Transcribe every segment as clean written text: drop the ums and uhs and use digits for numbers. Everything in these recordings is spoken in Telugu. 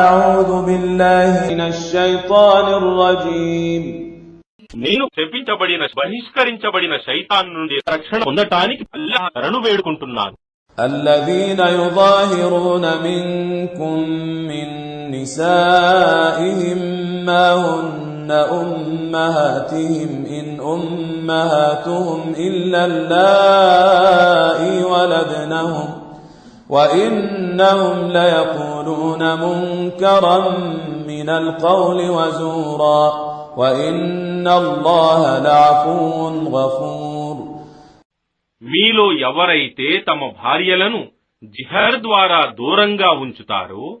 అఊదు బిల్లాహి మినష్ షైతానిర్ రజీమ్. నేను శపించబడిన బహిష్కరించబడిన శైతాన్ నుండి రక్షణ పొందటానికి అల్లాహ్ శరణు వేడుకుంటున్నాను. الذين يظاهرون منكم من نسائهم ما هن أمهاتهم إن أمهاتهم إلا اللائي ولدنهم وإنهم ليقولون منكرا من القول وزورا وإن الله لعفو غفور. మీలో ఎవరైతే తమ భార్యలను జిహర్ ద్వారా దూరంగా ఉంచుతారో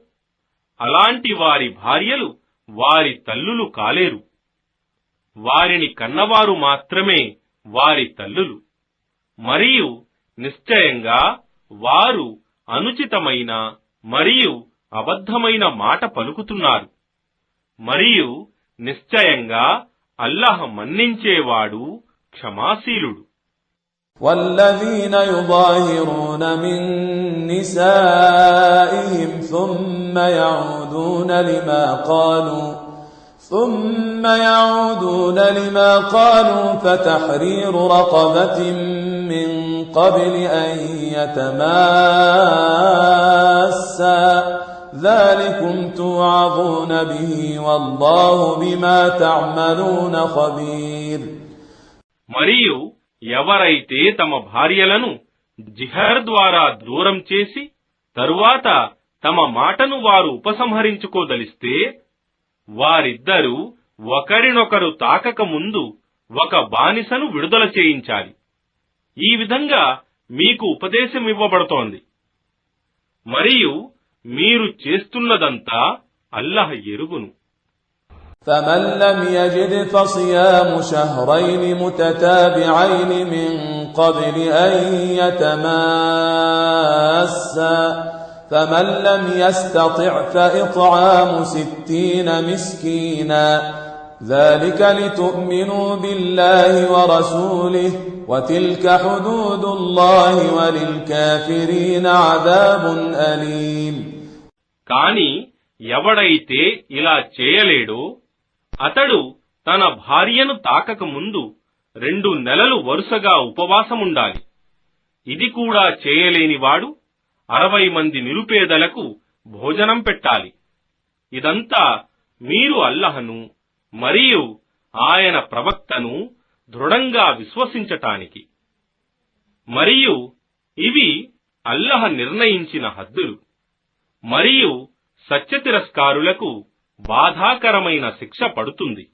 అలాంటి వారి భార్యలు వారి తల్లులు కాలేరు. వారిని కన్నవారు మాత్రమే వారి తల్లులు. మరియు నిశ్చయంగా వారు అనుచితమైన మరియు అబద్ధమైన మాట పలుకుతున్నారు. మరియు నిశ్చయంగా అల్లాహ్ మన్నించేవాడు, క్షమాశీలుడు. والذين يظاهرون من نسائهم ثم يعودون لما قالوا فتحرير رقبة من قبل أن يتماسا ذلكم توعظون به والله بما تعملون خبير. మరియు ఎవరైతే తమ భార్యలను జిహర్ ద్వారా దూరం చేసి తరువాత తమ మాటను వారు ఉపసంహరించుకోదలిస్తే వారిద్దరూ ఒకరినొకరు తాకక ముందు ఒక బానిసను విడుదల చేయించాలి. ఈ విధంగా మీకు ఉపదేశమివ్వబడుతోంది. మరియు మీరు చేస్తున్నదంతా అల్లాహ్ ఎరుగును. فمن لم يجد فصيام شهرين متتابعين من قبل أن يتماسا فمن لم يستطع فإطعام 60 مسكينا ذلك لتؤمنوا بالله ورسوله وتلك حدود الله وللكافرين عذاب أليم. కానీ ఎవడైతే ఇలా చేయలేడో అతడు తన భార్యను తాకక ముందు 2 నెలలు వరుసగా ఉపవాసముండాలి. ఇది కూడా చేయలేనివాడు 60 మంది నిరుపేదలకు భోజనం పెట్టాలి. ఇదంతా మీరు అల్లాహ్ను మరియు ఆయన ప్రవక్తను దృఢంగా విశ్వసించటానికి. మరియు ఇవి అల్లాహ్ నిర్ణయించిన హద్దులు. మరియు సత్యతిరస్కారులకు బాధాకరమైన శిక్ష పడుతుంది.